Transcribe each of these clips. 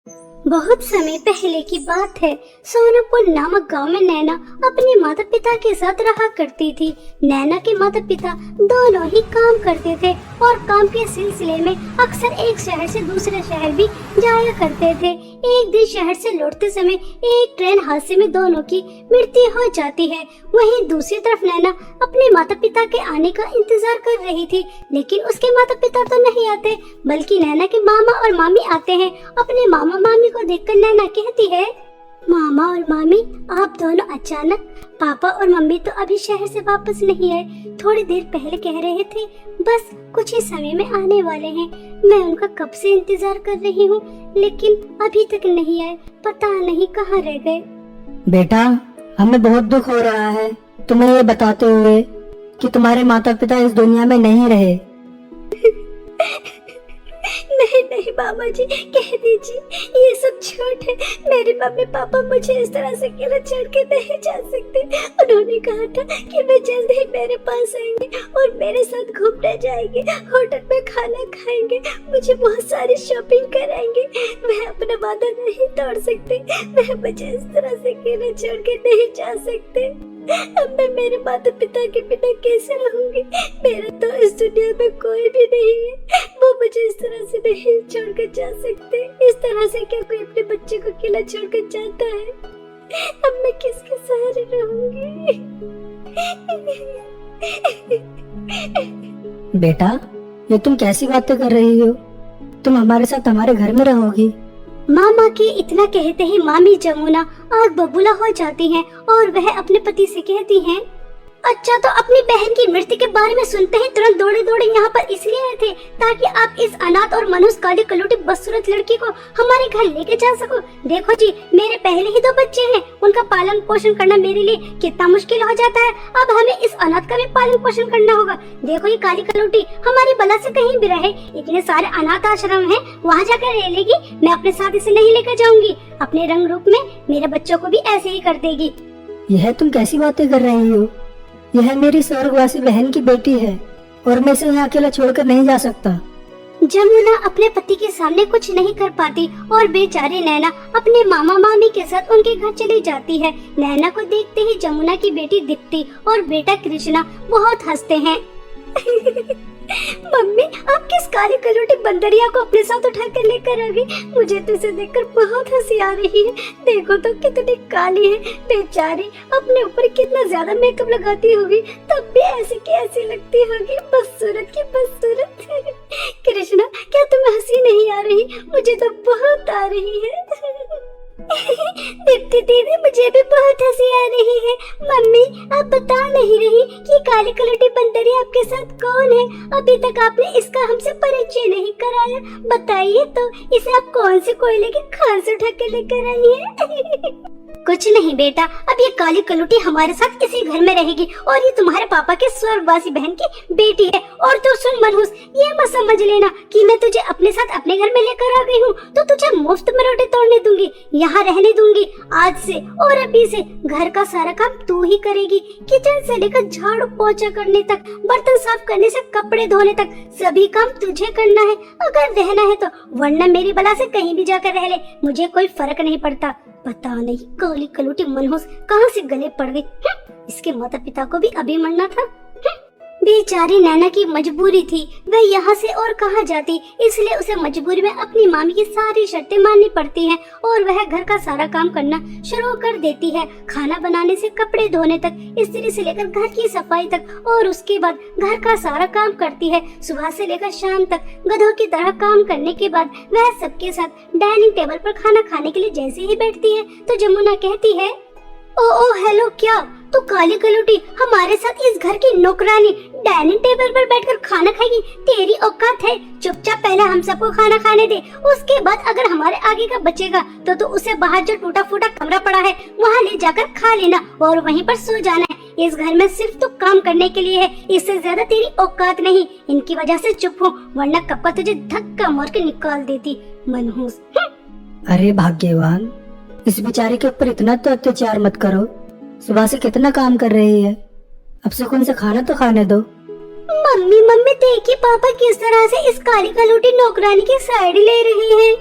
बहुत समय पहले की बात है। सोनापुर नामक गांव में नैना अपने माता पिता के साथ रहा करती थी। नैना के माता पिता दोनों ही काम करते थे और काम के सिलसिले में अक्सर एक शहर से दूसरे शहर भी जाया करते थे। एक दिन शहर से लौटते समय एक ट्रेन हादसे में दोनों की मृत्यु हो जाती है। वहीं दूसरी तरफ नैना अपने माता पिता के आने का इंतजार कर रही थी, लेकिन उसके माता पिता तो नहीं आते, बल्कि नैना के मामा और मामी आते हैं। अपने मामा मामी को देखकर नैना कहती है, मामा और मामी, आप दोनों अचानक? पापा और मम्मी तो अभी शहर से वापस नहीं आए। थोड़ी देर पहले कह रहे थे बस कुछ ही समय में आने वाले हैं। मैं उनका कब से इंतजार कर रही हूँ, लेकिन अभी तक नहीं आए। पता नहीं कहाँ रह गए। बेटा, हमें बहुत दुख हो रहा है तुम्हें ये बताते हुए कि तुम्हारे माता पिता इस दुनिया में नहीं रहे। नहीं नहीं मामा जी, कह दीजिए, ये सब झूठ है। मेरे मम्मी पापा मुझे इस तरह से अकेला छोड़ के नहीं जा सकते। उन्होंने कहा था कि वे जल्द ही मेरे पास आएंगे और मेरे साथ घूमने जाएंगे, होटल में खाना खाएंगे, मुझे बहुत सारी शॉपिंग कराएंगे। मैं अपना वादा नहीं तोड़ सकती। मैं मुझे इस तरह से अकेला छोड़ के नहीं जा सकते। अब मैं मेरे माता पिता के बिना कैसे रहूंगी? मेरा तो इस दुनिया में कोई भी नहीं है। वो मुझे इस तरह से नहीं छोड़कर जा सकते। इस तरह से क्या कोई अपने बच्चे को अकेला छोड़कर जाता है? अब मैं किसके सहारे रहूंगी? बेटा, ये तुम कैसी बातें कर रही हो? तुम हमारे साथ हमारे घर में रहोगी। मामा के इतना कहते ही मामी जमुना आग बबूला हो जाती हैं और वह अपने पति से कहती हैं, अच्छा, तो अपनी बहन की मृत्यु के बारे में सुनते ही तुरंत दौड़े दौड़े यहाँ पर इसलिए आए थे ताकि आप इस अनाथ और मनुष्य काली कलूटी बदसूरत लड़की को हमारे घर लेके जा सको। देखो जी, मेरे पहले ही 2 बच्चे हैं, उनका पालन पोषण करना मेरे लिए कितना मुश्किल हो जाता है। अब हमें इस अनाथ का भी पालन पोषण करना होगा। देखो, ये काली कलूटी हमारी बला से कहीं भी रहे, इतने सारे अनाथ आश्रम है, वहाँ जाकर रह लेगी। मैं अपने साथ इसे नहीं लेकर जाऊंगी। अपने रंग रूप में मेरे बच्चों को भी ऐसे ही कर देगी। यह तुम कैसी बातें कर रही हो? यह मेरी स्वर्गवासी बहन की बेटी है और मैं इसे यहाँ अकेला छोड़कर नहीं जा सकता। जमुना अपने पति के सामने कुछ नहीं कर पाती और बेचारी नैना अपने मामा मामी के साथ उनके घर चली जाती है। नैना को देखते ही जमुना की बेटी दीप्ति और बेटा कृष्णा बहुत हंसते हैं। मम्मी, आप किस काली कलूटी बंदरिया को अपने साथ उठा कर लेकर आ गई? मुझे तो इसे देखकर बहुत हंसी आ रही है। देखो तो कितनी काली है बेचारी, अपने ऊपर कितना ज्यादा मेकअप लगाती होगी, तब भी ऐसी की ऐसी लगती होगी, बदसूरत की बदसूरत। कृष्णा, क्या तुम्हें हंसी नहीं आ रही? मुझे तो बहुत आ रही है। दीप्ति दीदी, मुझे भी बहुत हंसी आ रही है। मम्मी, आप बता नहीं रही कि काली कलूटी बंदरी आपके साथ कौन है? अभी तक आपने इसका हमसे परिचय नहीं कराया। बताइए तो, इसे आप कौन से कोयले की खान से उठा के लेकर आई है? कुछ नहीं बेटा, अब ये काली कलूटी हमारे साथ इसी घर में रहेगी और ये तुम्हारे पापा के स्वर्गवासी बहन की बेटी है। और तो सुन मनहूस, ये मत समझ लेना कि मैं तुझे अपने साथ अपने घर में लेकर आ गई हूँ तो तुझे मुफ्त में रोटी तोड़ने दूंगी, यहाँ रहने दूंगी। आज से और अभी से घर का सारा काम तू ही करेगी। किचन से लेकर झाड़ू पोछा करने तक, बर्तन साफ करने से कपड़े धोने तक सभी काम तुझे करना है, अगर रहना है तो, वरना मेरी बला से कहीं भी जाकर रह ले, मुझे कोई फर्क नहीं पड़ता। पता नहीं काली कलूटी मनहूस कहाँ से गले पड़ गई। इसके माता पिता को भी अभी मरना था। बेचारी नैना की मजबूरी थी, वह यहाँ से और कहाँ जाती, इसलिए उसे मजबूरी में अपनी मामी की सारी शर्तें माननी पड़ती हैं और वह घर का सारा काम करना शुरू कर देती है। खाना बनाने से कपड़े धोने तक, स्त्री से लेकर घर की सफाई तक, और उसके बाद घर का सारा काम करती है। सुबह से लेकर शाम तक गधों की तरह काम करने के बाद वह सबके साथ डाइनिंग टेबल पर खाना खाने के लिए जैसे ही बैठती है तो जमुना कहती है, ओ हेलो, क्या तो काली कलूटी हमारे साथ इस घर की नौकरानी डाइनिंग टेबल पर बैठकर खाना खाएगी? तेरी औकात है? चुपचाप पहले हम सबको खाना खाने दे, उसके बाद अगर हमारे आगे का बचेगा तो उसे बाहर जो टूटा फूटा कमरा पड़ा है वहाँ ले जाकर खा लेना और वहीं पर सो जाना है। इस घर में सिर्फ तो काम करने के लिए है, इससे ज्यादा तेरी औकात नहीं। इनकी वजह से चुप हो, वरना कब का तुझे धक्का मार के निकाल देती मनहूस। अरे भाग्यवान, इस बेचारे के ऊपर इतना तो अत्याचार मत करो। सुबह से कितना काम कर रही है, अब सुकून से खाना तो खाने दो। मम्मी देखिए पापा किस तरह से इस काली कलूटी नौकरानी की साइड ले रही हैं।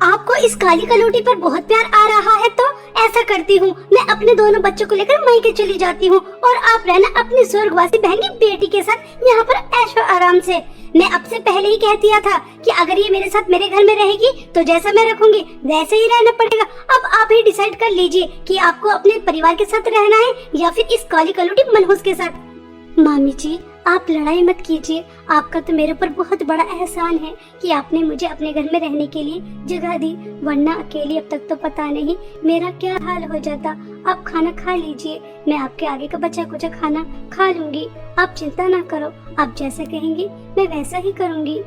आपको इस काली कलौटी पर बहुत प्यार आ रहा है तो ऐसा करती हूँ, मैं अपने दोनों बच्चों को लेकर मायके चली जाती हूँ और आप रहना अपनी स्वर्गवासी बहन की बेटी के साथ यहाँ पर ऐशो आराम से। मैं अब से पहले ही कह दिया था कि अगर ये मेरे साथ मेरे घर में रहेगी तो जैसा मैं रखूंगी वैसे ही रहना पड़ेगा। अब आप ही डिसाइड कर लीजिए कि आपको अपने परिवार के साथ रहना है या फिर इस काली कलौटी मनहूस के साथ। मामी जी, आप लड़ाई मत कीजिए, आपका तो मेरे ऊपर बहुत बड़ा एहसान है कि आपने मुझे अपने घर में रहने के लिए जगह दी, वरना अकेली अब तक तो पता नहीं मेरा क्या हाल हो जाता। आप खाना खा लीजिए, मैं आपके आगे का बचा कुचा खाना खा लूंगी, आप चिंता ना करो, आप जैसा कहेंगी मैं वैसा ही करूंगी।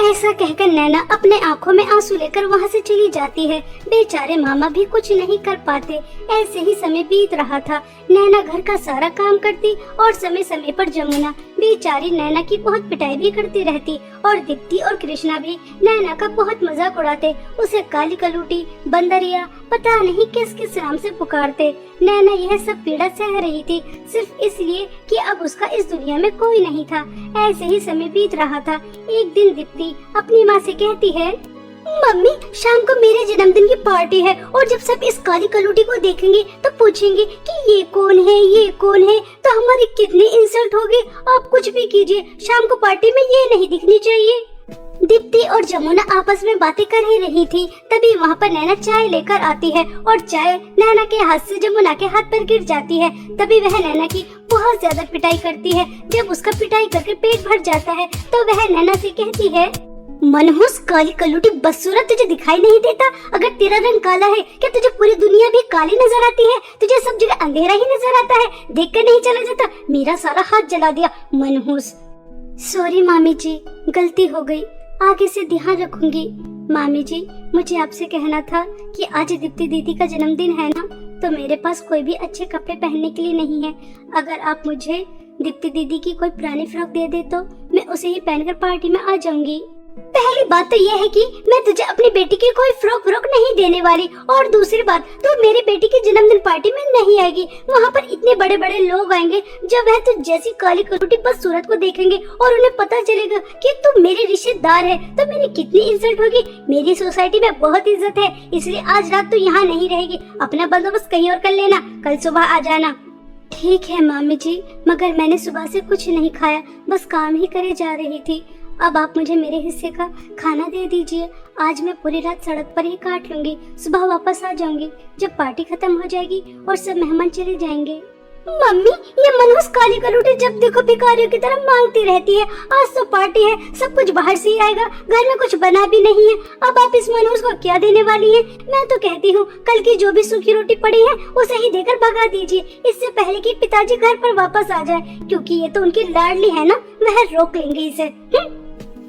ऐसा कहकर नैना अपने आंखों में आंसू लेकर वहाँ से चली जाती है। बेचारे मामा भी कुछ नहीं कर पाते। ऐसे ही समय बीत रहा था। नैना घर का सारा काम करती और समय समय पर जमुना बेचारी नैना की बहुत पिटाई भी करती रहती और दीप्ति और कृष्णा भी नैना का बहुत मजाक उड़ाते, उसे काली कलूटी, बंदरिया, पता नहीं किस किस नाम से पुकारते। नैना यह सब पीड़ा सह रही थी सिर्फ इसलिए कि अब उसका इस दुनिया में कोई नहीं था। ऐसे ही समय बीत रहा था। एक दिन दीप्ति अपनी माँ से कहती है, मम्मी शाम को मेरे जन्मदिन की पार्टी है और जब सब इस काली कलूटी को देखेंगे तो पूछेंगे कि ये कौन है, ये कौन है, तो हमारी कितनी इंसल्ट होगी। आप कुछ भी कीजिए, शाम को पार्टी में ये नहीं दिखनी चाहिए। दीप्ति और जमुना आपस में बातें कर ही रही थी, तभी वहाँ पर नैना चाय लेकर आती है और चाय नैना के हाथ से जमुना के हाथ पर गिर जाती है। तभी वह नैना की बहुत ज्यादा पिटाई करती है। जब उसका पिटाई करके पेट भर जाता है तो वह नैना से कहती है, मनहूस काली कलूटी बदसूरत, तुझे दिखाई नहीं देता? अगर तेरा रंग काला है क्या तुझे पूरी दुनिया भी काली नजर आती है? तुझे सब जगह अंधेरा ही नजर आता है, देख कर नहीं चला जाता? मेरा सारा हाथ जला दिया, मनहूस। सॉरी मामी जी, गलती हो गई, आगे से ध्यान रखूंगी। मामी जी, मुझे आपसे कहना था कि आज दीप्ति दीदी का जन्मदिन है ना, तो मेरे पास कोई भी अच्छे कपड़े पहनने के लिए नहीं है। अगर आप मुझे दीप्ति दीदी की कोई पुरानी फ्रॉक दे दे तो मैं उसे ही पहनकर पार्टी में आ जाऊंगी। पहली बात तो यह है कि मैं तुझे अपनी बेटी की कोई फ्रॉक नहीं देने वाली, और दूसरी बात तो मेरी बेटी की जन्मदिन पार्टी में नहीं आएगी। वहाँ पर इतने बड़े बड़े लोग आएंगे, जब वह तो जैसी काली कलूटी बदसूरत को देखेंगे और उन्हें पता चलेगा कि तू मेरी रिश्तेदार है तो मेरी कितनी इंसल्ट होगी। मेरी सोसाइटी में बहुत इज्जत है, इसलिए आज रात तू यहाँ नहीं रहेगी, अपना बंदोबस्त कहीं और कर लेना, कल सुबह आ जाना। ठीक है मामी जी, मगर मैंने सुबह से कुछ नहीं खाया, बस काम ही करे जा रही थी। अब आप मुझे मेरे हिस्से का खाना दे दीजिए। आज मैं पूरी रात सड़क पर ही काट लूंगी, सुबह वापस आ जाऊंगी जब पार्टी खत्म हो जाएगी और सब मेहमान चले जाएंगे। मम्मी, ये मनहूस काली कलूटी जब देखो भिखारियों की तरह मांगती रहती है। आज तो पार्टी है, सब कुछ बाहर से ही आएगा, घर में कुछ बना भी नहीं है। अब आप इस मनहूस को क्या देने वाली हैं? मैं तो कहती हूँ कल की जो भी सूखी रोटी पड़ी है उसे ही देकर भगा दीजिए, इससे पहले कि पिताजी घर पर वापस आ जाए, क्योंकि ये तो उनकी लाडली है ना, वह रोक लेंगे इसे।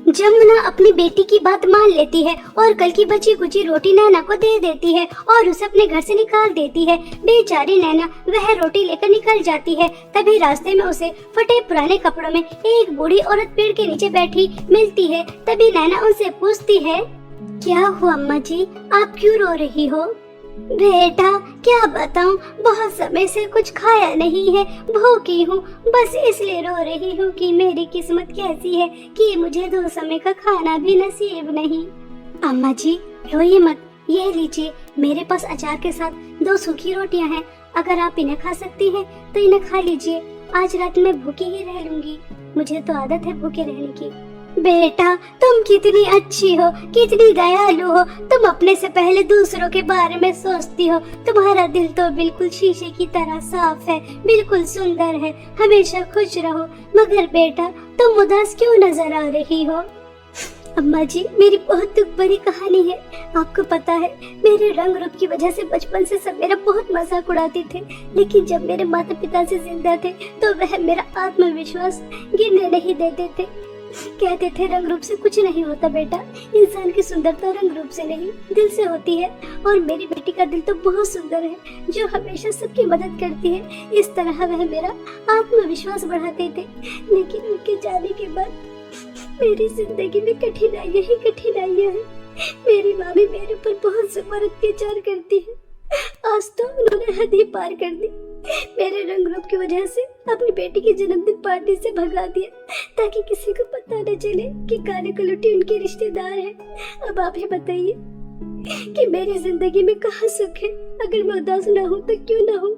जमुना अपनी बेटी की बात मान लेती है और कल की बची कुची रोटी नैना को दे देती है और उसे अपने घर से निकाल देती है। बेचारी नैना वह रोटी लेकर निकल जाती है। तभी रास्ते में उसे फटे पुराने कपड़ों में एक बूढ़ी औरत पेड़ के नीचे बैठी मिलती है। तभी नैना उनसे पूछती है, क्या हुआ अम्मा जी, आप क्यों रो रही हो? बेटा क्या बताऊं, बहुत समय से कुछ खाया नहीं है, भूखी हूँ, बस इसलिए रो रही हूँ कि मेरी किस्मत कैसी है कि मुझे 2 समय का खाना भी नसीब नहीं। अम्मा जी रोइए मत, ये लीजिए, मेरे पास अचार के साथ 2 सूखी रोटियां हैं, अगर आप इन्हें खा सकती हैं तो इन्हें खा लीजिए। आज रात में भूखी ही रह लूंगी, मुझे तो आदत है भूखे रहने की। बेटा तुम कितनी अच्छी हो, कितनी दयालु हो, तुम अपने से पहले दूसरों के बारे में सोचती हो। तुम्हारा दिल तो बिल्कुल शीशे की तरह साफ है, बिल्कुल सुंदर है, हमेशा खुश रहो। मगर बेटा तुम उदास क्यों नजर आ रही हो? अम्मा जी मेरी बहुत दुख भरी कहानी है। आपको पता है मेरे रंग रूप की वजह से बचपन से सब मेरा बहुत मजाक उड़ाते थे, लेकिन जब मेरे माता पिता से जिंदा थे तो वह मेरा आत्मविश्वास गिरने नहीं देते थे। कहते थे रंग रूप से कुछ नहीं होता बेटा, इंसान की सुंदरता रंग रूप से नहीं दिल से होती है, और मेरी बेटी का दिल तो बहुत सुंदर है जो हमेशा सबकी मदद करती है। इस तरह वह मेरा आत्मविश्वास बढ़ाते थे। लेकिन उनके जाने के बाद मेरी जिंदगी में कठिनाइयां ही कठिनाइयां हैं। मेरी माँ भी मेरे ऊपर बहुत ज़बरदस्त अत्याचार करती है। आज तो उन्होंने हद ही पार कर दी, मेरे रंग रूप की वजह से अपनी बेटी की जन्मदिन पार्टी से भगा दिया ताकि किसी को पता न चले कि काली कलूटी उनकी रिश्तेदार है। अब आप ही बताइए कि मेरी जिंदगी में कहाँ सुख है। अगर मैं उदास ना हूँ तो क्यों ना हूँ।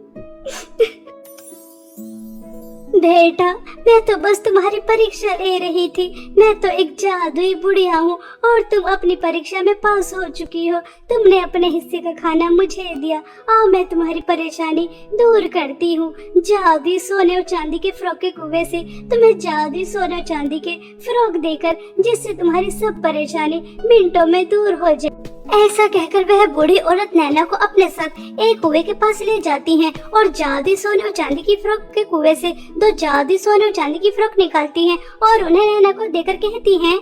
बेटा, मैं तो बस तुम्हारी परीक्षा ले रही थी। मैं तो एक जादुई बुढ़िया हूँ और तुम अपनी परीक्षा में पास हो चुकी हो। तुमने अपने हिस्से का खाना मुझे दिया। आओ मैं तुम्हारी परेशानी दूर करती हूँ। जादुई सोने और चांदी के फ्रॉक के कुएं से तुम्हें जादुई सोने और चांदी के फ्रॉक देकर, जिससे तुम्हारी सब परेशानी मिनटों में दूर हो जाए। ऐसा कहकर वह बूढ़ी औरत नैना को अपने साथ एक कुएं के पास ले जाती हैं और जादुई सोने और चांदी की फ्रॉक के कुएं से 2 जादुई सोने और चांदी की फ्रॉक निकालती हैं और उन्हें नैना को देकर कहती हैं,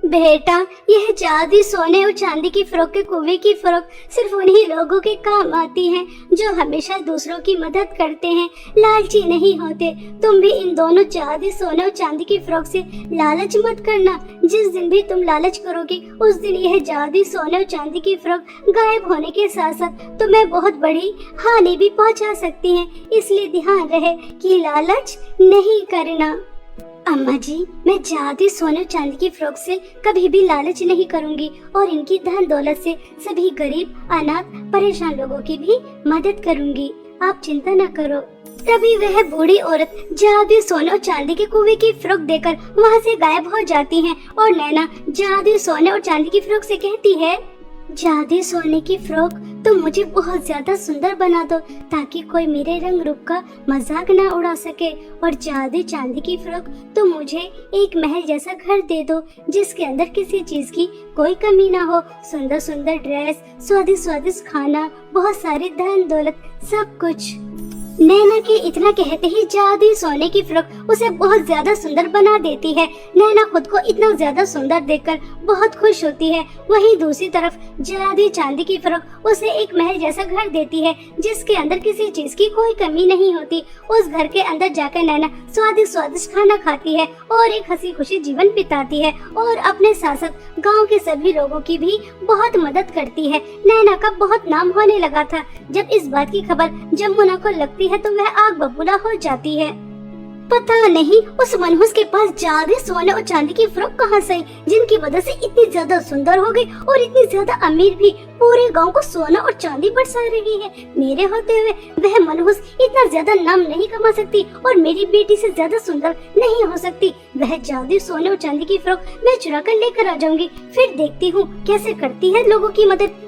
बेटा, यह जादुई सोने और चांदी की फ्रॉक के कुएं की फ्रॉक सिर्फ उन्हीं लोगों के काम आती है जो हमेशा दूसरों की मदद करते हैं, लालची नहीं होते। तुम भी इन दोनों जादुई सोने और चांदी की फ्रॉक से लालच मत करना। जिस दिन भी तुम लालच करोगी उस दिन यह जादुई सोने और चांदी की फ्रॉक गायब होने के साथ साथ तुम्हें बहुत बड़ी हानि भी पहुंचा सकती है। इसलिए ध्यान रहे कि लालच नहीं करना। अम्मा जी, मैं जादुई सोने और चांदी की फ्रॉक से कभी भी लालच नहीं करूंगी और इनकी धन दौलत से सभी गरीब, अनाथ, परेशान लोगों की भी मदद करूंगी। आप चिंता न करो। तभी वह बूढ़ी औरत जादुई सोने और चांदी के कुएं की फ्रॉक देकर वहां से गायब हो जाती है और नैना जादुई सोने और चांदी की फ्रॉक से कहती है, जादुई सोने की फ्रॉक तुम मुझे बहुत ज्यादा सुंदर बना दो ताकि कोई मेरे रंग रूप का मजाक ना उड़ा सके। और जादुई चांदी की फ्रॉक तुम मुझे एक महल जैसा घर दे दो जिसके अंदर किसी चीज की कोई कमी ना हो। सुंदर सुंदर ड्रेस, स्वादिष्ट स्वादिष्ट खाना, बहुत सारी धन दौलत, सब कुछ। नैना के इतना कहते ही जादुई सोने की फ्रॉक उसे बहुत ज्यादा सुंदर बना देती है। नैना खुद को इतना ज्यादा सुंदर देखकर बहुत खुश होती है। वहीं दूसरी तरफ जादुई चांदी की फ्रॉक उसे एक महल जैसा घर देती है जिसके अंदर किसी चीज की कोई कमी नहीं होती। उस घर के अंदर जाकर नैना स्वादिष्ट स्वादिष्ट खाना खाती है और एक हंसी खुशी जीवन बिताती है और अपने साथ साथ गाँव के सभी लोगों की भी बहुत मदद करती है। नैना का बहुत नाम होने लगा था। जब इस बात की खबर जमुना को लगती है तो वह आग बबूला हो जाती है। पता नहीं उस मनहूस के पास जादुई सोने और चांदी की फ्रॉक कहाँ से आई, जिनकी वजह से इतनी ज्यादा सुंदर हो गई और इतनी ज्यादा अमीर भी पूरे गांव को सोना और चांदी बरसा रही है। मेरे होते हुए वह मनहूस इतना ज्यादा नाम नहीं कमा सकती और मेरी बेटी से ज्यादा सुंदर नहीं हो सकती। वह जादुई सोने और चांदी की फ्रॉक मैं चुरा कर लेकर आ जाऊंगी, फिर देखती हूँ कैसे करती है लोगों की मदद।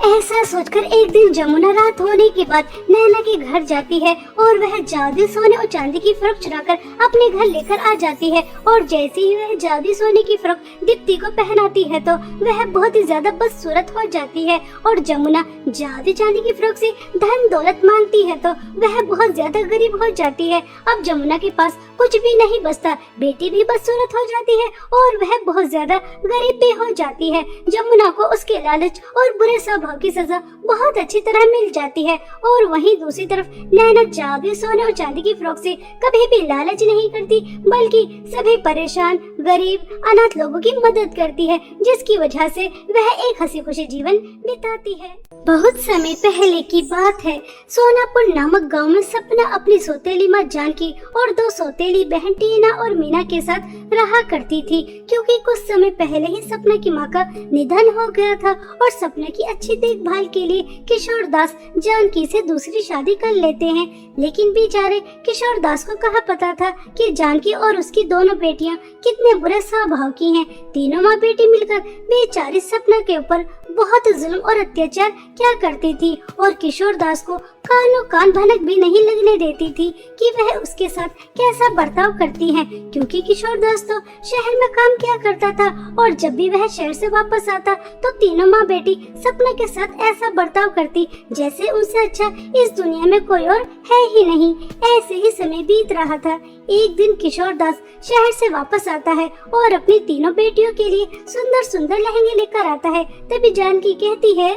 ऐसा सोचकर एक दिन जमुना रात होने के बाद नैना के घर जाती है और वह जादुई सोने और चांदी की फ्रॉक चुराकर अपने घर लेकर आ जाती है। और जैसे ही वह जादुई सोने की फ्रॉक दीप्ति को पहनाती है तो वह बहुत ही ज्यादा बदसूरत हो जाती है। और जमुना जादुई चांदी की फ्रॉक से धन दौलत मांगती है तो वह बहुत ज्यादा गरीब हो जाती है। अब जमुना के पास कुछ भी नहीं बचता, बेटी भी बदसूरत हो जाती है और वह बहुत ज्यादा गरीब भी हो जाती है। जमुना को उसके लालच और बुरे स्वभाव की सजा बहुत अच्छी तरह मिल जाती है। और वहीं दूसरी तरफ नैना जादुई सोने और चांदी की फ्रॉक से कभी भी लालच नहीं करती बल्कि सभी परेशान, गरीब, अनाथ लोगों की मदद करती है, जिसकी वजह से वह एक हंसी खुशी जीवन बिताती है। बहुत समय पहले की बात है। सोनापुर नामक गांव में सपना अपनी सौतेली माँ जानकी और 2 सौतेली बहन टीना और मीना के साथ रहा करती थी, क्योंकि कुछ समय पहले ही सपना की माँ का निधन हो गया था और सपना की अच्छी देखभाल के लिए किशोर दास जानकी से दूसरी शादी कर लेते हैं। लेकिन बेचारे किशोर दास को कहाँ पता था कि जानकी और उसकी दोनों बेटियां कितने बुरे स्वभाव की हैं। तीनों माँ बेटी मिलकर बेचारी सपना के ऊपर बहुत जुल्म और अत्याचार क्या करती थी और किशोर दास को कानों कान भनक भी नहीं लगने देती थी कि वह उसके साथ कैसा बर्ताव करती है, क्योंकि किशोर दास तो शहर में काम किया करता था और जब भी वह शहर से वापस आता तो तीनों माँ बेटी सपना के साथ ऐसा बर्ताव करती जैसे उनसे अच्छा इस दुनिया में कोई और है ही नहीं। ऐसे ही समय बीत रहा था। एक दिन किशोर दास शहर से वापस आता है और अपनी तीनों बेटियों के लिए सुंदर सुंदर लहंगे लेकर आता है। तभी जानकी कहती है,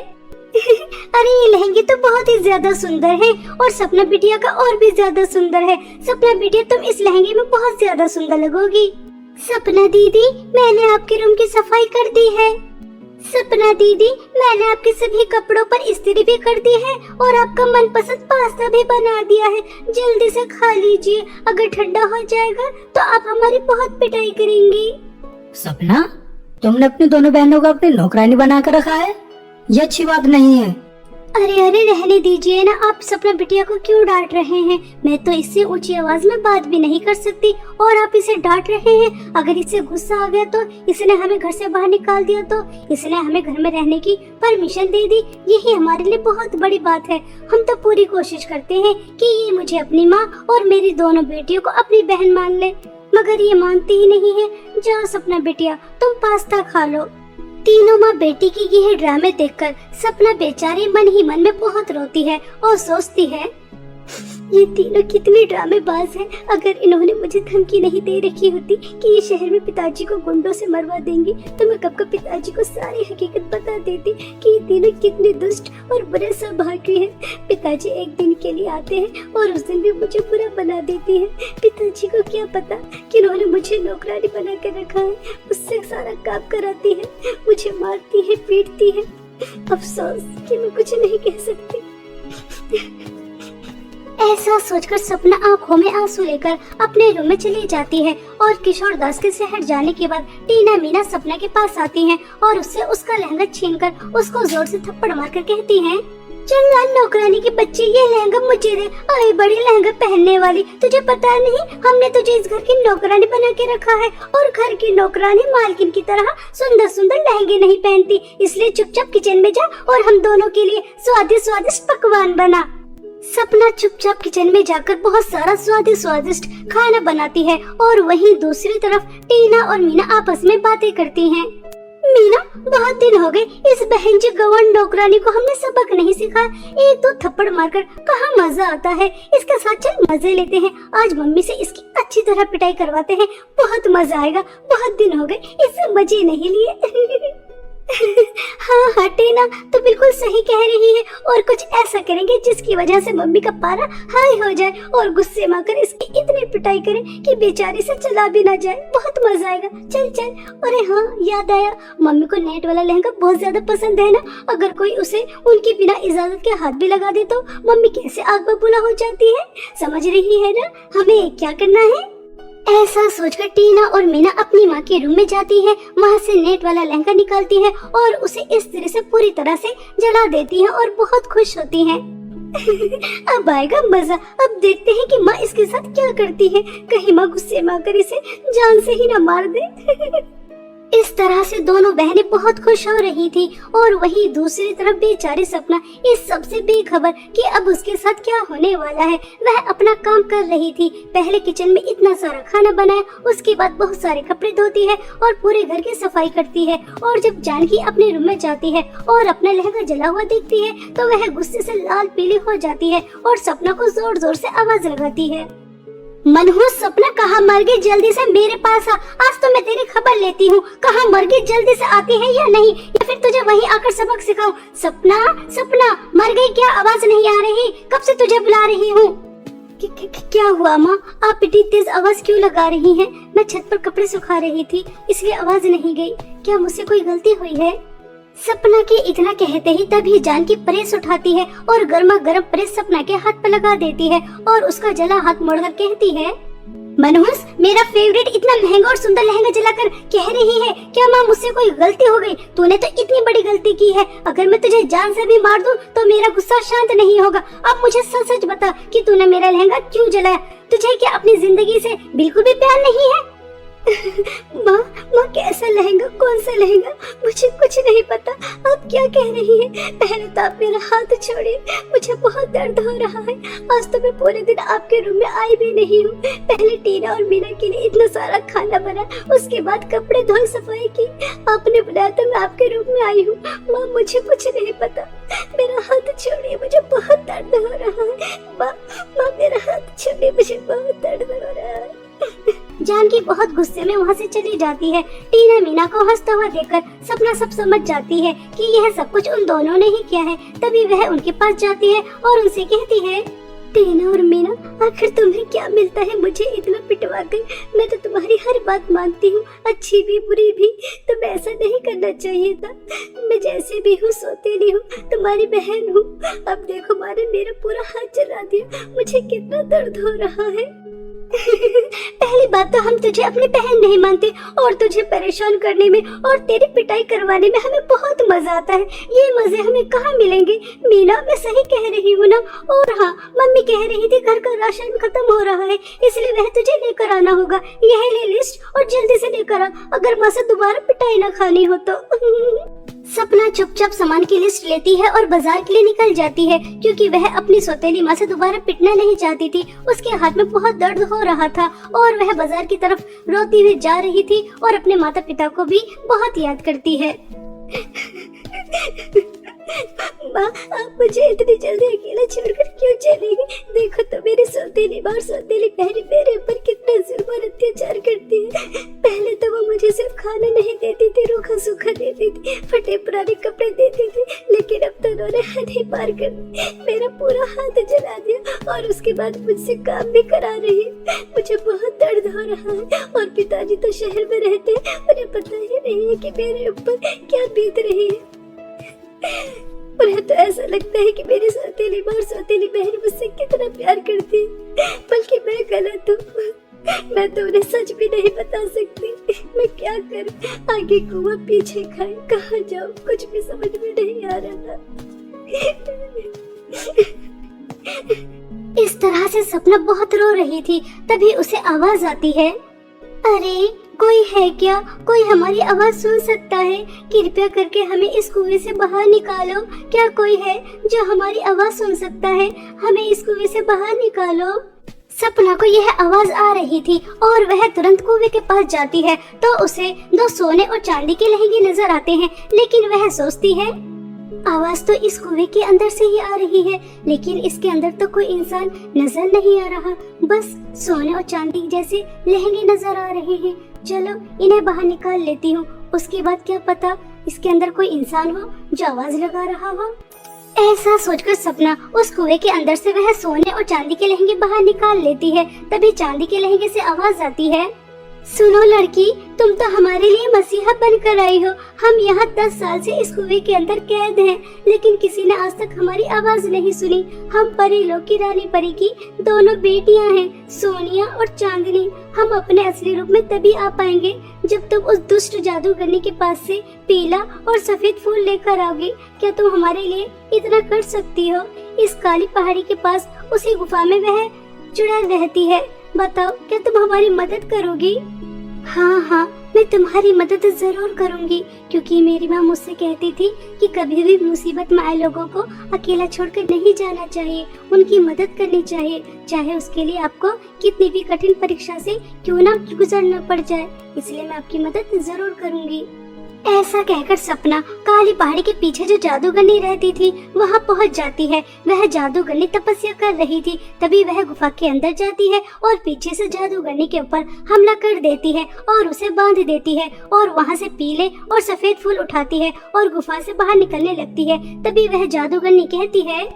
अरे ये लहंगे तो बहुत ही ज्यादा सुंदर है और सपना बिटिया का और भी ज्यादा सुंदर है। सपना बिटिया, तुम इस लहंगे में बहुत ज्यादा सुंदर लगोगी। सपना दीदी, मैंने आपके रूम की सफाई कर दी है। सपना दीदी, मैंने आपके सभी कपड़ों पर इस्त्री भी कर दी है और आपका मनपसंद पास्ता भी बना दिया है। जल्दी से खा लीजिए, अगर ठंडा हो जाएगा तो आप हमारी बहुत पिटाई करेंगी। सपना, तुमने अपनी दोनों बहनों को अपनी नौकरानी बना कर रखा है। ये अच्छी बात नहीं है। अरे अरे रहने दीजिए ना, आप सपना बिटिया को क्यों डांट रहे हैं? मैं तो इससे ऊंची आवाज में बात भी नहीं कर सकती और आप इसे डांट रहे हैं। अगर इससे गुस्सा आ गया तो, इसने हमें घर से बाहर निकाल दिया तो, इसने हमें घर में रहने की परमिशन दे दी, यही हमारे लिए बहुत बड़ी बात है। हम तो पूरी कोशिश करते हैं कि ये मुझे अपनी माँ और मेरी दोनों बेटियों को अपनी बहन मान ले, मगर ये मानती ही नहीं है। जाओ सपना बिटिया, तुम पास्ता खा लो। तीनों माँ बेटी की ये ड्रामे देखकर सपना बेचारी मन ही मन में बहुत रोती है और सोचती है, ये तीनों कितने ड्रामेबाज हैं। अगर इन्होंने मुझे धमकी नहीं दे रखी होती कि ये शहर में पिताजी को गुंडों से मरवा देंगी, तो मैं कब पिताजी को सारी हकीकत बता देती कि ये तीनों कितने दुष्ट और बुरे सौभाग्य हैं। पिताजी एक दिन के लिए आते हैं और उस दिन भी मुझे बुरा बना देते हैं। पिताजी को क्या पता कि इन्होंने मुझे नौकरानी बना कर रखा है, मुझसे सारा काम कराती है, मुझे मारती है, पीटती है। अफसोस कि मैं कुछ नहीं कह सकती। ऐसा सोचकर सपना आंखों में आंसू लेकर अपने रूम में चली जाती है और किशोर दास के शहर जाने के बाद टीना मीना सपना के पास आती हैं और उससे उसका लहंगा छीनकर उसको जोर से थप्पड़ मारकर कहती हैं, चल ना नौकरानी के बच्चे, ये लहंगा मुझे दे। अरे बड़ी लहंगा पहनने वाली, तुझे पता नहीं हमने तुझे इस घर की नौकरानी बना के रखा है और घर की नौकरानी मालकिन की तरह सुंदर सुंदर लहंगे नहीं पहनती, इसलिए चुपचाप किचन में जा और हम दोनों के लिए स्वादिष्ट स्वादिष्ट पकवान बना। सपना चुपचाप किचन में जाकर बहुत सारा स्वादिष्ट खाना बनाती है और वहीं दूसरी तरफ टीना और मीना आपस में बातें करती हैं। मीना, बहुत दिन हो गए इस बहन जी गवर्न नौकरानी को हमने सबक नहीं सिखाया, एक दो थप्पड़ मारकर कहाँ मजा आता है। इसके साथ चल मजे लेते हैं, आज मम्मी से इसकी अच्छी तरह पिटाई करवाते हैं, बहुत मजा आएगा। बहुत दिन हो गए इससे मजे नहीं लिए। हाँ टीना तो बिल्कुल सही कह रही है, और कुछ ऐसा करेंगे जिसकी वजह से मम्मी का पारा हाई हो जाए और गुस्से में आकर इसकी इतनी पिटाई करें कि बेचारी से चला भी ना जाए, बहुत मजा आएगा। चल चल। अरे हाँ याद आया, मम्मी को नेट वाला लहंगा बहुत ज्यादा पसंद है ना, अगर कोई उसे उनकी बिना इजाजत के हाथ भी लगा दे तो मम्मी कैसे आग बबूला हो जाती है। समझ रही है ना हमें क्या करना है? ऐसा सोचकर टीना और मीना अपनी माँ के रूम में जाती है, वहाँ से नेट वाला लहंगा निकालती है और उसे इस तरह से पूरी तरह से जला देती है और बहुत खुश होती हैं। अब आएगा मजा, अब देखते हैं कि माँ इसके साथ क्या करती है, कहीं माँ गुस्से में आकर इसे जान से ही न मार दे। इस तरह से दोनों बहनें बहुत खुश हो रही थी और वहीं दूसरी तरफ बेचारी सपना इस सबसे बेखबर कि अब उसके साथ क्या होने वाला है, वह अपना काम कर रही थी। पहले किचन में इतना सारा खाना बनाया, उसके बाद बहुत सारे कपड़े धोती है और पूरे घर की सफाई करती है, और जब जानकी अपने रूम में जाती है और अपना लहंगा जला हुआ देखती है तो वह गुस्से से लाल पीली हो जाती है और सपना को जोर जोर से आवाज लगाती है, मनहूस सपना कहाँ मर गई, जल्दी से मेरे पास आ, आज तो मैं तेरी खबर लेती हूँ, कहाँ मर गई, जल्दी से आती है या नहीं, या फिर तुझे वहीं आकर सबक सिखाऊं। सपना सपना मर गई क्या, आवाज नहीं आ रही, कब से तुझे बुला रही हूँ। क्या हुआ माँ, आप इतनी तेज आवाज क्यों लगा रही हैं? मैं छत पर कपड़े सुखा रही थी इसलिए आवाज नहीं गई, क्या मुझसे कोई गलती हुई है? सपना के इतना कहते ही तभी जानकी प्रेस उठाती है और गर्मा गर्म प्रेस सपना के हाथ पर लगा देती है और उसका जला हाथ मोड़कर कहती है, मनहूस मेरा फेवरेट इतना महंगा और सुंदर लहंगा जलाकर कह रही है क्या माँ मुझसे कोई गलती हो गई? तूने तो इतनी बड़ी गलती की है, अगर मैं तुझे जान से भी मार दूं तो मेरा गुस्सा शांत नहीं होगा। अब मुझे सच सच बता कि तूने मेरा लहंगा क्यों जलाया? तुझे क्या अपनी जिंदगी से बिल्कुल भी प्यार नहीं है? माँ कैसा लहंगा, कौन सा लहंगा, मुझे कुछ नहीं पता, आप क्या कह रही हैं? पहले तो आप मेरा हाथ छोड़िए, मुझे बहुत दर्द हो रहा है, आज तो मैं पूरे दिन आपके रूम में आई भी नहीं हूँ। पहले टीना और मीना के लिए इतना सारा खाना बना, उसके बाद कपड़े धोए, सफाई की, आपने बुलाया तो मैं आपके रूम में आई हूँ। माँ मुझे कुछ नहीं पता, मेरा हाथ छोड़िए, मुझे बहुत दर्द हो रहा है। माँ मेरा हाथ छोड़िए, मुझे बहुत दर्द हो रहा है। जानकी बहुत गुस्से में वहाँ से चली जाती है। टीना मीना को हंसता हुआ देखकर सपना सब समझ जाती है कि यह सब कुछ उन दोनों ने ही किया है। तभी वह उनके पास जाती है और उनसे कहती है, टीना और मीना आखिर तुम्हें क्या मिलता है मुझे इतना पिटवा कर? मैं तो तुम्हारी हर बात मानती हूँ, अच्छी भी बुरी भी, तुम ऐसा नहीं करना चाहिए था। मैं जैसे भी हूँ सौतेली हूँ, तुम्हारी बहन हूँ। अब देखो मारे मेरा पूरा हाथ जला दिया, मुझे कितना दर्द हो रहा है। पहली बात तो हम तुझे अपनी बहन नहीं मानते और तुझे परेशान करने में और तेरी पिटाई करवाने में हमें बहुत मजा आता है। ये मजे हमें कहाँ मिलेंगे? मीना, मैं सही कह रही हूँ ना? और हाँ, मम्मी कह रही थी घर का राशन खत्म हो रहा है, इसलिए वह तुझे लेकर आना होगा। यह ले लिस्ट और जल्दी से लेकर आ, अगर माँ से दोबारा पिटाई ना खानी हो तो। सपना चुपचाप सामान की लिस्ट लेती है और बाजार के लिए निकल जाती है, क्योंकि वह अपनी सौतेली माँ से दोबारा पिटना नहीं चाहती थी। उसके हाथ में बहुत दर्द हो रहा था और वह बाजार की तरफ रोती हुई जा रही थी और अपने माता पिता को भी बहुत याद करती है। माँ, आप मुझे इतनी जल्दी अकेला छोड़कर क्यों चली गई? देखो तो मेरी सौतेली माँ और सौतेली बहन मेरे ऊपर कितना जुल्म और अत्याचार करती है। पहले तो वो मुझे सिर्फ खाना नहीं देती थी, रूखा सूखा देती थी, फटे पुराने कपड़े देती थी, लेकिन अब तो उन्होंने हद ही पार कर दी, मेरा पूरा हाथ जला दिया और उसके बाद मुझसे काम भी करा रही है। मुझे बहुत दर्द हो रहा है और पिताजी तो शहर में रहते हैं, उन्हें पता ही नहीं है कि मेरे ऊपर क्या बीत रही है। उन्हें तो ऐसा लगता है कि मेरी सौतेली माँ और सौतेली बहन मुझसे कितना प्यार करती है, बल्कि मैं गलत हूँ। मैं तो उन्हें सच भी नहीं बता सकती। मैं क्या करूँ? आगे कुआं पीछे खाए, कहाँ जाऊँ? कुछ भी समझ में नहीं आ रहा। इस तरह से सपना बहुत रो रही थी, तभी उसे आवाज आती है। अरे, कोई है क्या? कोई हमारी आवाज सुन सकता है? कृपया करके हमें इस कुएं से बाहर निकालो। क्या कोई है जो हमारी आवाज सुन सकता है? हमें इस कुएं से बाहर निकालो। सपना को यह आवाज आ रही थी और वह तुरंत कुएं के पास जाती है तो उसे 2 सोने और चांदी के लहंगे नजर आते हैं, लेकिन वह सोचती है आवाज तो इस कुएं के अंदर से ही आ रही है, लेकिन इसके अंदर तो कोई इंसान नजर नहीं आ रहा, बस सोने और चांदी जैसे लहंगे नजर आ रहे हैं। चलो इन्हें बाहर निकाल लेती हूँ, उसके बाद क्या पता इसके अंदर कोई इंसान हो जो आवाज लगा रहा हो। ऐसा सोचकर सपना उस कुएं के अंदर से वह सोने और चांदी के लहंगे बाहर निकाल लेती है। तभी चांदी के लहंगे से आवाज आती है, सुनो लड़की, तुम तो हमारे लिए मसीहा बनकर आई हो। हम यहाँ 10 साल से इस कुएं के अंदर कैद हैं, लेकिन किसी ने आज तक हमारी आवाज नहीं सुनी। हम परी लोग की रानी परी की दोनों बेटियां हैं, सोनिया और चांदनी। हम अपने असली रूप में तभी आ पाएंगे जब तुम उस दुष्ट जादूगरनी के पास से पीला और सफेद फूल लेकर आओगे। क्या तुम हमारे लिए इतना कर सकती हो? इस काली पहाड़ी के पास उसी गुफा में वह चुड़ैल रहती है। बताओ, क्या तुम हमारी मदद करोगी? हाँ, मैं तुम्हारी मदद जरूर करूंगी, क्योंकि मेरी माँ मुझसे कहती थी कि कभी भी मुसीबत में आए लोगों को अकेला छोड़कर नहीं जाना चाहिए, उनकी मदद करनी चाहिए, चाहे उसके लिए आपको कितनी भी कठिन परीक्षा से क्यों ना गुजरना पड़ जाए। इसलिए मैं आपकी मदद जरूर करूंगी। ऐसा कहकर सपना काली पहाड़ी के पीछे जो जादूगरनी रहती थी वहां पहुंच जाती है। वह जादूगरनी तपस्या कर रही थी, तभी वह गुफा के अंदर जाती है और पीछे से जादूगरनी के ऊपर हमला कर देती है और उसे बांध देती है और वहां से पीले और सफेद फूल उठाती है और गुफा से बाहर निकलने लगती है। तभी वह जादूगरनी कहती है,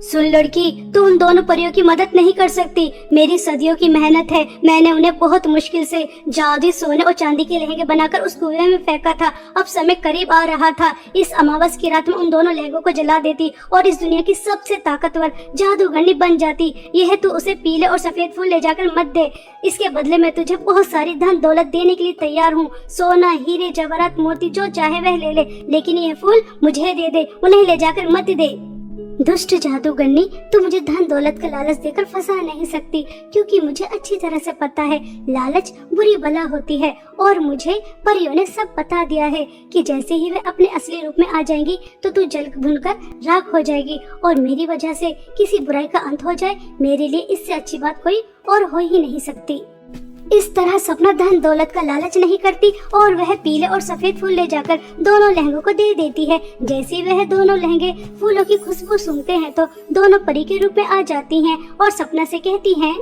सुन लड़की, तू उन दोनों परियों की मदद नहीं कर सकती। मेरी सदियों की मेहनत है, मैंने उन्हें बहुत मुश्किल से जादुई सोने और चांदी के लहंगे बनाकर उस कुएं में फेंका था। अब समय करीब आ रहा था, इस अमावस की रात में उन दोनों लहंगों को जला देती और इस दुनिया की सबसे ताकतवर जादूगरनी बन जाती। यह तू उसे पीले और सफेद फूल ले जाकर मत दे, इसके बदले में तुझे बहुत सारी धन दौलत देने के लिए तैयार हूँ। सोना, हीरे, जवाहरात, मोती जो चाहे वह ले ले, लेकिन ये फूल मुझे दे दे, उन्हें ले जाकर मत दे। दुष्ट जादूगरनी, तू मुझे धन दौलत का लालच देकर फंसा नहीं सकती, क्योंकि मुझे अच्छी तरह से पता है लालच बुरी बला होती है और मुझे परियों ने सब बता दिया है कि जैसे ही वे अपने असली रूप में आ जाएंगी तो तू जल भुनकर राख हो जाएगी और मेरी वजह से किसी बुराई का अंत हो जाए, मेरे लिए इससे अच्छी बात कोई और हो ही नहीं सकती। इस तरह सपना धन दौलत का लालच नहीं करती और वह पीले और सफेद फूल ले जाकर दोनों लहंगों को दे देती है। जैसे ही वह दोनों लहंगे फूलों की खुशबू सूंघते हैं तो दोनों परी के रूप में आ जाती हैं और सपना से कहती हैं,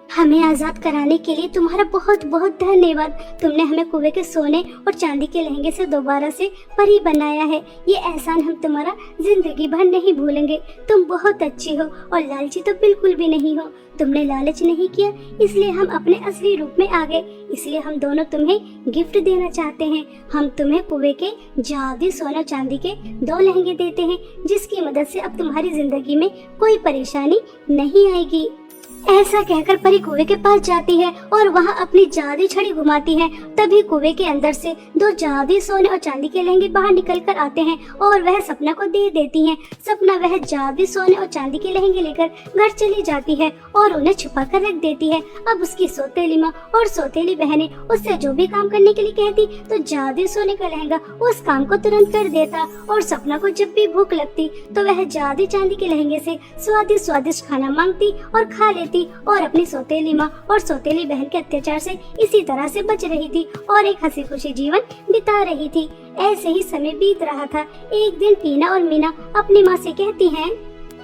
हमें आजाद कराने के लिए तुम्हारा बहुत बहुत धन्यवाद। तुमने हमें कुएं के सोने और चांदी के लहंगे से दोबारा से परी बनाया है। ये एहसान हम तुम्हारा जिंदगी भर नहीं भूलेंगे। तुम बहुत अच्छी हो और लालची तो बिल्कुल भी नहीं हो। तुमने लालच नहीं किया, इसलिए हम अपने असली रूप में आ गए। इसलिए हम दोनों तुम्हें गिफ्ट देना चाहते हैं। हम तुम्हें कुएं के जादुई सोना चांदी के 2 लहंगे देते हैं, जिसकी मदद से अब तुम्हारी जिंदगी में कोई परेशानी नहीं आएगी। ऐसा कहकर परी कुएं के पास जाती है और वहाँ अपनी जादुई छड़ी घुमाती है। तभी कुएं के अंदर से दो जादुई सोने और चांदी के लहंगे बाहर निकल कर आते हैं और वह सपना को दे देती हैं। सपना वह जादुई सोने और चांदी के लहंगे लेकर घर चली जाती है और उन्हें छुपा कर रख देती है। अब उसकी सौतेली माँ और सौतेली बहनें उससे जो भी काम करने के लिए कहती तो जादुई सोने का लहंगा उस काम को तुरंत कर देता और सपना को जब भी भूख लगती तो वह जादुई चांदी के लहंगे से स्वादिष्ट स्वादिष्ट खाना मांगती और खा लेती और अपनी सौतेली माँ और सौतेली बहन के अत्याचार से इसी तरह से बच रही थी और एक हंसी खुशी जीवन बिता रही थी। ऐसे ही समय बीत रहा था। एक दिन टीना और मीना अपनी माँ से कहती हैं,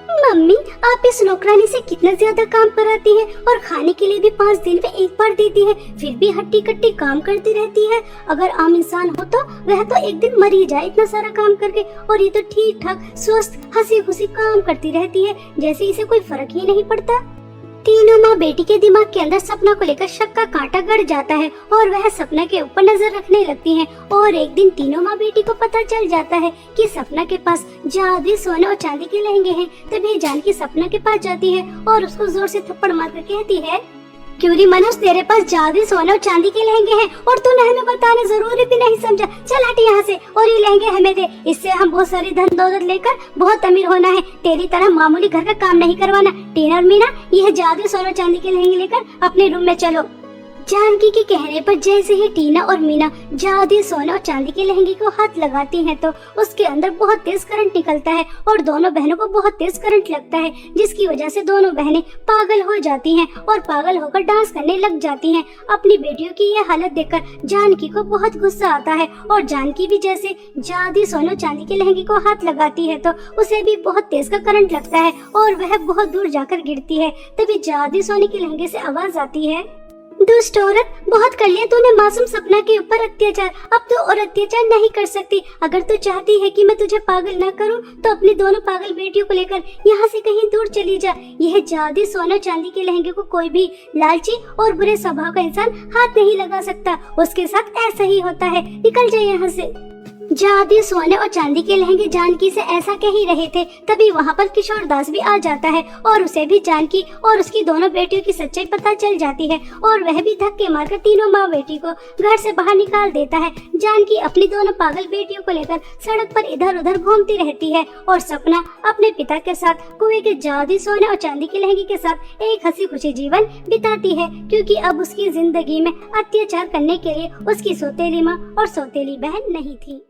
मम्मी आप इस नौकरानी से कितना ज्यादा काम कराती है और खाने के लिए भी 5 दिन में एक बार देती है, फिर भी हट्टी कट्टी काम करती रहती है। अगर आम इंसान हो तो वह तो एक दिन मर ही जाए इतना सारा काम करके, और ये तो ठीक ठाक स्वस्थ हंसी खुशी काम करती रहती है जैसे इसे कोई फर्क ही नहीं पड़ता। तीनों माँ बेटी के दिमाग के अंदर सपना को लेकर शक का कांटा गड़ जाता है और वह सपना के ऊपर नजर रखने लगती हैं। और एक दिन तीनों माँ बेटी को पता चल जाता है कि सपना के पास जादुई सोने और चांदी के लहंगे हैं। तभी जानकी सपना के पास जाती है और उसको जोर से थप्पड़ मारकर कहती है, क्यों री मनोज तेरे पास जादुई सोने और चांदी के लहंगे हैं और तूने हमें बताना जरूरी भी नहीं समझा। चल हट यहाँ से और ये लहंगे हमें दे, इससे हम बहुत सारी धन दौलत लेकर बहुत अमीर होना है, तेरी तरह मामूली घर का काम नहीं करवाना। टीना और मीना यह जादुई सोने और चांदी के लहंगे लेकर अपने रूम में चलो। जानकी के कहने पर जैसे ही टीना और मीना जादुई सोने और चांदी के लहंगे को हाथ लगाती हैं तो उसके अंदर बहुत तेज करंट निकलता है और दोनों बहनों को बहुत तेज करंट लगता है, जिसकी वजह से दोनों बहनें पागल हो जाती हैं और पागल होकर डांस करने लग जाती हैं। अपनी बेटियों की यह हालत देखकर जानकी को बहुत गुस्सा आता है और जानकी भी जैसे जादुई सोने और चांदी के लहंगे को हाथ लगाती है तो उसे भी बहुत तेज का करंट लगता है और वह बहुत दूर जाकर गिरती है। तभी जादुई सोने के लहंगे से आवाज आती है, दुष्ट औरत, बहुत कर लिया तूने मासूम सपना के ऊपर अत्याचार, अब तू और अत्याचार नहीं कर सकती। अगर तू चाहती है कि मैं तुझे पागल न करूं तो अपनी दोनों पागल बेटियों को लेकर यहाँ से कहीं दूर चली जा। यह जादुई सोना चांदी के लहंगे को कोई भी लालची और बुरे स्वभाव का इंसान हाथ नहीं लगा सकता, उसके साथ ऐसा ही होता है, निकल जाए यहाँ से। जादुई सोने और चांदी के लहंगे जानकी से ऐसा कह ही रहे थे। तभी वहाँ पर किशोर दास भी आ जाता है और उसे भी जानकी और उसकी दोनों बेटियों की सच्चाई पता चल जाती है और वह भी धक्के मारकर तीनों माँ बेटी को घर से बाहर निकाल देता है। जानकी अपनी दोनों पागल बेटियों को लेकर सड़क पर इधर उधर घूमती रहती है और सपना अपने पिता के साथ कुएं के जादुई सोने और चांदी के लहंगे के साथ एक हंसी खुशी जीवन बिताती है, क्योंकि अब उसकी जिंदगी में अत्याचार करने के लिए उसकी सौतेली माँ और सौतेली बहन नहीं थी।